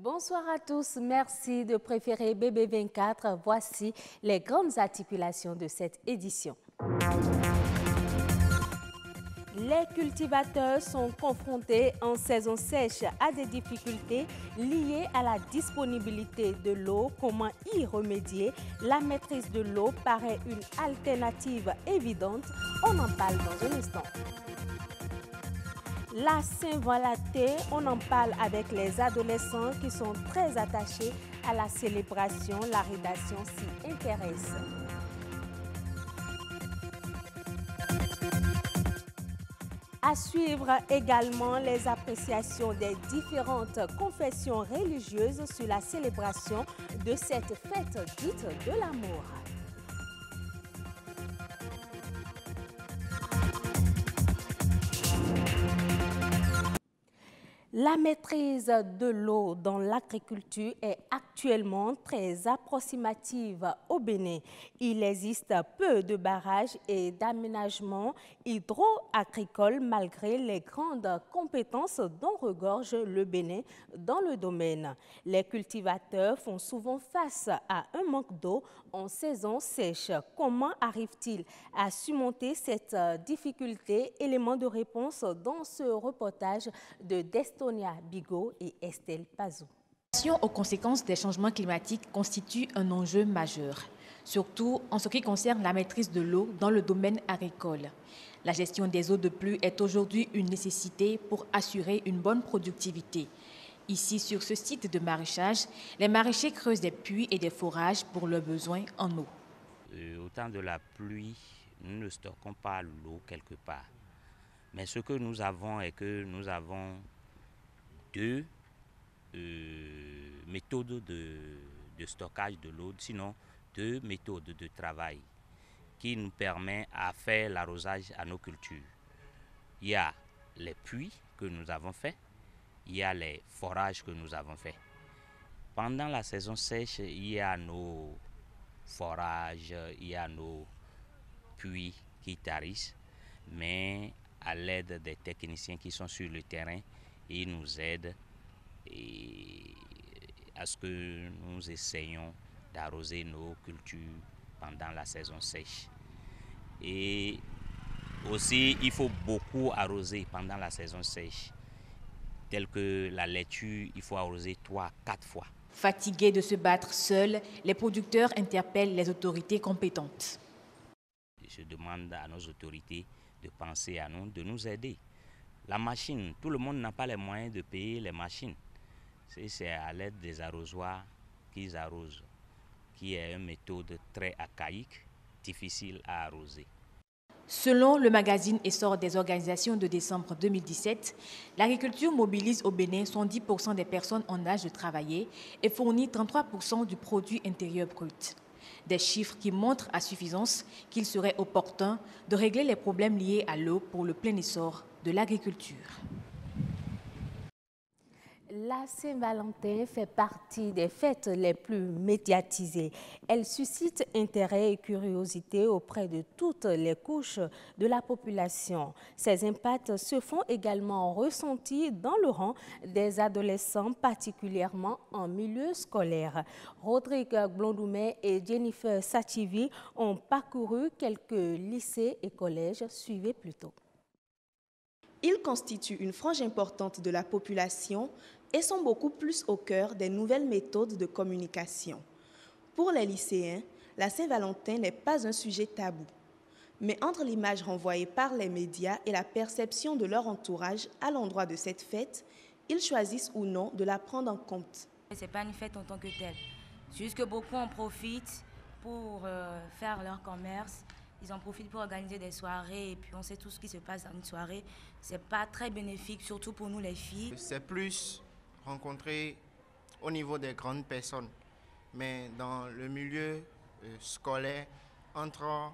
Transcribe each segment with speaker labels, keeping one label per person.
Speaker 1: Bonsoir à tous, merci de préférer BB24. Voici les grandes articulations de cette édition. Les cultivateurs sont confrontés en saison sèche à des difficultés liées à la disponibilité de l'eau. Comment y remédier? La maîtrise de l'eau paraît une alternative évidente. On en parle dans un instant. La Saint-Valentin, on en parle avec les adolescents qui sont très attachés à la célébration. La rédaction s'y intéresse. À suivre également les appréciations des différentes confessions religieuses sur la célébration de cette fête dite de l'amour. La maîtrise de l'eau dans l'agriculture est actuellement très approximative au Bénin. Il existe peu de barrages et d'aménagements hydro-agricoles malgré les grandes compétences dont regorge le Bénin dans le domaine. Les cultivateurs font souvent face à un manque d'eau en saison sèche. Comment arrivent-ils à surmonter cette difficulté? Élément de réponse dans ce reportage de Destonia Bigot et Estelle Pazou.
Speaker 2: L'adaptation aux conséquences des changements climatiques constitue un enjeu majeur, surtout en ce qui concerne la maîtrise de l'eau dans le domaine agricole. La gestion des eaux de pluie est aujourd'hui une nécessité pour assurer une bonne productivité. Ici, sur ce site de maraîchage, les maraîchers creusent des puits et des forages pour leurs besoins en eau.
Speaker 3: Au temps de la pluie, nous ne stockons pas l'eau quelque part. Mais ce que nous avons est que nous avons deux méthodes de stockage de l'eau, sinon deux méthodes de travail qui nous permettent à faire l'arrosage à nos cultures. Il y a les puits que nous avons faits, il y a les forages que nous avons faits. Pendant la saison sèche, il y a nos forages, il y a nos puits qui tarissent, mais à l'aide des techniciens qui sont sur le terrain, ils nous aident à ce que nous essayons d'arroser nos cultures pendant la saison sèche. Et aussi, il faut beaucoup arroser pendant la saison sèche, tel que la laitue, il faut arroser 3-4 fois.
Speaker 2: Fatigués de se battre seuls, les producteurs interpellent les autorités compétentes.
Speaker 3: Je demande à nos autorités de penser à nous, de nous aider. La machine, tout le monde n'a pas les moyens de payer les machines. C'est à l'aide des arrosoirs qu'ils arrosent, qui est une méthode très archaïque, difficile à arroser.
Speaker 2: Selon le magazine Essor des organisations de décembre 2017, l'agriculture mobilise au Bénin 110% des personnes en âge de travailler et fournit 33% du produit intérieur brut. Des chiffres qui montrent à suffisance qu'il serait opportun de régler les problèmes liés à l'eau pour le plein essor de l'agriculture.
Speaker 1: La Saint-Valentin fait partie des fêtes les plus médiatisées. Elle suscite intérêt et curiosité auprès de toutes les couches de la population. Ces impacts se font également ressentir dans le rang des adolescents, particulièrement en milieu scolaire. Rodrigue Blondoumet et Jennifer Sachivi ont parcouru quelques lycées et collèges. Suivez plutôt.
Speaker 4: Ils constituent une frange importante de la population et sont beaucoup plus au cœur des nouvelles méthodes de communication. Pour les lycéens, la Saint-Valentin n'est pas un sujet tabou. Mais entre l'image renvoyée par les médias et la perception de leur entourage à l'endroit de cette fête, ils choisissent ou non de la prendre en compte.
Speaker 5: Ce n'est pas une fête en tant que telle. C'est juste que beaucoup en profitent pour faire leur commerce. Ils en profitent pour organiser des soirées et puis on sait tout ce qui se passe dans une soirée. C'est pas très bénéfique, surtout pour nous les filles.
Speaker 6: C'est plus rencontré au niveau des grandes personnes, mais dans le milieu scolaire, entre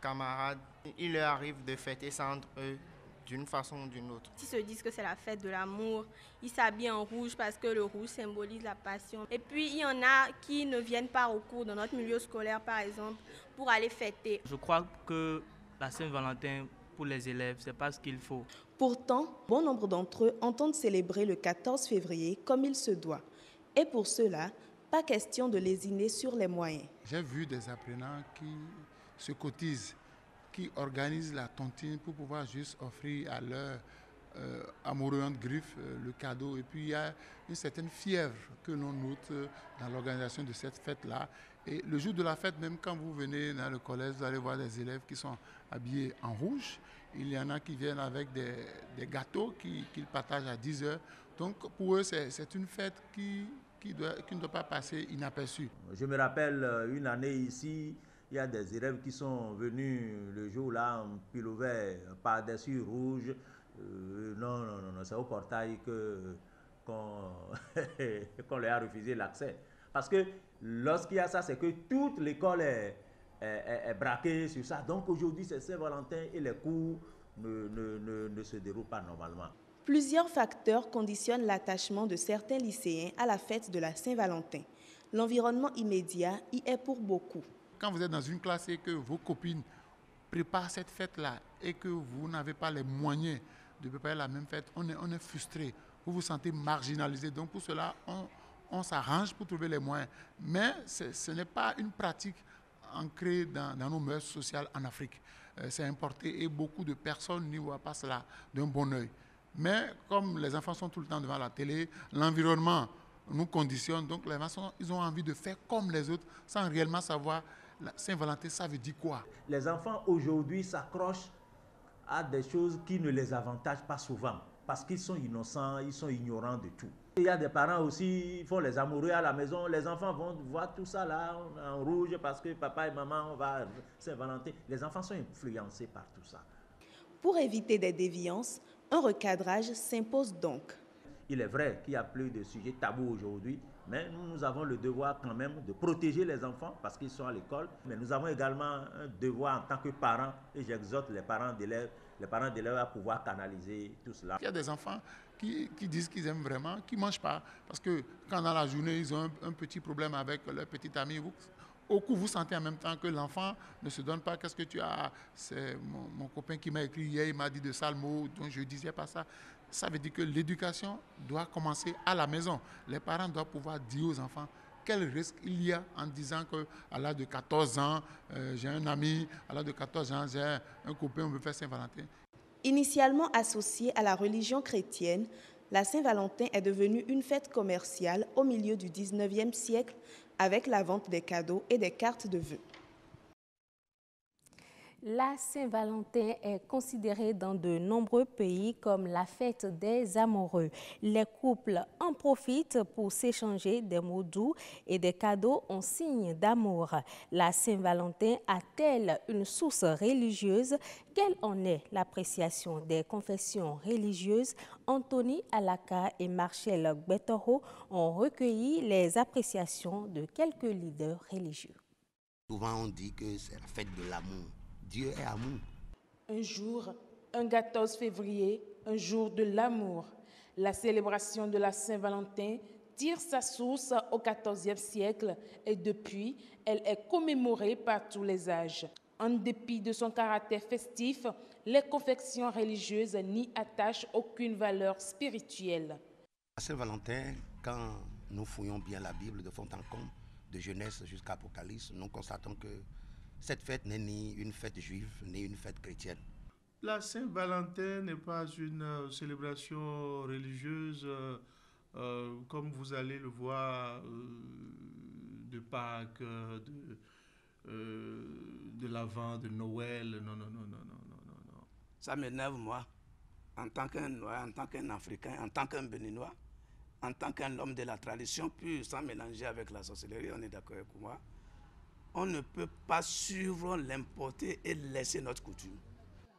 Speaker 6: camarades, il leur arrive de fêter ça entre eux d'une façon ou d'une autre.
Speaker 7: Ils se disent que c'est la fête de l'amour, ils s'habillent en rouge parce que le rouge symbolise la passion. Et puis il y en a qui ne viennent pas au cours dans notre milieu scolaire par exemple pour aller fêter.
Speaker 8: Je crois que la Saint-Valentin pour les élèves, c'est pas ce qu'il faut.
Speaker 4: Pourtant, bon nombre d'entre eux entendent célébrer le 14 février comme il se doit. Et pour cela, pas question de lésiner sur les moyens.
Speaker 9: J'ai vu des apprenants qui se cotisent, qui organisent la tontine pour pouvoir juste offrir à leur amoureux entre griffes le cadeau. Et puis il y a une certaine fièvre que l'on note dans l'organisation de cette fête-là. Et le jour de la fête, même quand vous venez dans le collège, vous allez voir des élèves qui sont habillés en rouge. Il y en a qui viennent avec des gâteaux qu'ils partagent à 10 heures. Donc pour eux, c'est une fête qui ne doit pas passer inaperçue.
Speaker 10: Je me rappelle une année ici, il y a des élèves qui sont venus le jour-là en pullover par-dessus rouge. Non, c'est au portail qu'on leur a refusé l'accès. Parce que lorsqu'il y a ça, c'est que toute l'école est braquée sur ça. Donc aujourd'hui, c'est Saint-Valentin et les cours ne se déroulent pas normalement.
Speaker 4: Plusieurs facteurs conditionnent l'attachement de certains lycéens à la fête de la Saint-Valentin. L'environnement immédiat y est pour beaucoup.
Speaker 9: Quand vous êtes dans une classe et que vos copines préparent cette fête-là et que vous n'avez pas les moyens de préparer la même fête, on est frustré. Vous vous sentez marginalisé. Donc pour cela, on s'arrange pour trouver les moyens. Mais ce n'est pas une pratique ancrée dans nos mœurs sociales en Afrique. C'est importé et beaucoup de personnes n'y voient pas cela d'un bon œil. Mais comme les enfants sont tout le temps devant la télé, l'environnement nous conditionne. Donc les enfants, ils ont envie de faire comme les autres sans réellement savoir Saint-Valentin, ça veut dire quoi.
Speaker 10: Les enfants aujourd'hui s'accrochent à des choses qui ne les avantagent pas souvent parce qu'ils sont innocents, ils sont ignorants de tout. Il y a des parents aussi, ils font les amoureux à la maison. Les enfants vont voir tout ça là en rouge parce que papa et maman, on va Saint-Valentin. Les enfants sont influencés par tout ça.
Speaker 4: Pour éviter des déviances, un recadrage s'impose donc.
Speaker 10: Il est vrai qu'il y a plus de sujets tabous aujourd'hui, mais nous avons le devoir quand même de protéger les enfants parce qu'ils sont à l'école. Mais nous avons également un devoir en tant que parents, et j'exhorte les parents d'élèves à pouvoir canaliser tout cela.
Speaker 9: Il y a des enfants qui disent qu'ils aiment vraiment, qui ne mangent pas. Parce que quand dans la journée, ils ont un petit problème avec leur petit ami, au coup, vous sentez en même temps que l'enfant ne se donne pas. Qu'est-ce que tu as? C'est mon copain qui m'a écrit hier, il m'a dit de sales mots, donc je ne disais pas ça. Ça veut dire que l'éducation doit commencer à la maison. Les parents doivent pouvoir dire aux enfants quel risque il y a en disant qu'à l'âge de 14 ans, j'ai un ami, à l'âge de 14 ans, j'ai un copain, on veut faire Saint-Valentin.
Speaker 4: Initialement associée à la religion chrétienne, la Saint-Valentin est devenue une fête commerciale au milieu du 19e siècle avec la vente des cadeaux et des cartes de vœux.
Speaker 1: La Saint-Valentin est considérée dans de nombreux pays comme la fête des amoureux. Les couples en profitent pour s'échanger des mots doux et des cadeaux en signe d'amour. La Saint-Valentin a-t-elle une source religieuse? Quelle en est l'appréciation des confessions religieuses? Anthony Alaka et Marcel Gbetoro ont recueilli les appréciations de quelques leaders religieux.
Speaker 11: Souvent on dit que c'est la fête de l'amour. Dieu est amour.
Speaker 12: Un jour, un 14 février, un jour de l'amour. La célébration de la Saint-Valentin tire sa source au XIVe siècle et depuis, elle est commémorée par tous les âges. En dépit de son caractère festif, les confessions religieuses n'y attachent aucune valeur spirituelle.
Speaker 11: La Saint-Valentin, quand nous fouillons bien la Bible de fond en comble, de Genèse jusqu'à Apocalypse, nous constatons que cette fête n'est ni une fête juive, ni une fête chrétienne.
Speaker 13: La Saint-Valentin n'est pas une célébration religieuse comme vous allez le voir de Pâques, de l'Avent, de Noël. Non.
Speaker 14: Ça m'énerve, moi, en tant qu'un Noir, en tant qu'un Africain, en tant qu'un Béninois, en tant qu'un homme de la tradition pure, sans mélanger avec la sorcellerie, on est d'accord avec moi. On ne peut pas suivre, l'importer et laisser notre coutume.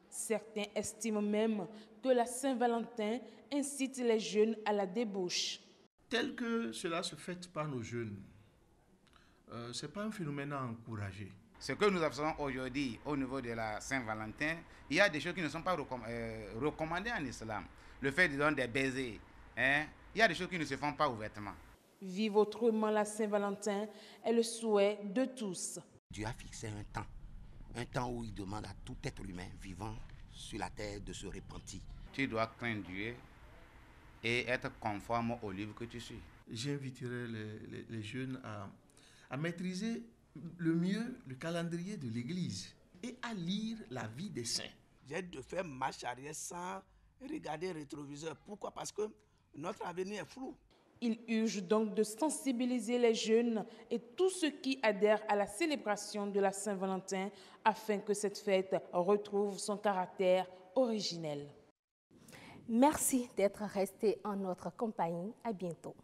Speaker 12: Certains estiment même que la Saint-Valentin incite les jeunes à la débauche.
Speaker 13: Tel que cela se fait par nos jeunes, ce n'est pas un phénomène à encourager.
Speaker 15: Ce que nous observons aujourd'hui au niveau de la Saint-Valentin, il y a des choses qui ne sont pas recommandées en islam. Le fait de donner des baisers, il y a des choses qui ne se font pas ouvertement.
Speaker 12: Vivre autrement la Saint-Valentin est le souhait de tous.
Speaker 11: Dieu a fixé un temps où il demande à tout être humain vivant sur la terre de se repentir.
Speaker 15: Tu dois craindre Dieu et être conforme au livre que tu suis.
Speaker 13: J'inviterai les jeunes à maîtriser le mieux le calendrier de l'Église et à lire la vie des saints.
Speaker 14: J'ai de faire marche arrière sans regarder le rétroviseur. Pourquoi? Parce que notre avenir est flou.
Speaker 12: Il urge donc de sensibiliser les jeunes et tous ceux qui adhèrent à la célébration de la Saint-Valentin afin que cette fête retrouve son caractère originel.
Speaker 1: Merci d'être resté en notre compagnie. À bientôt.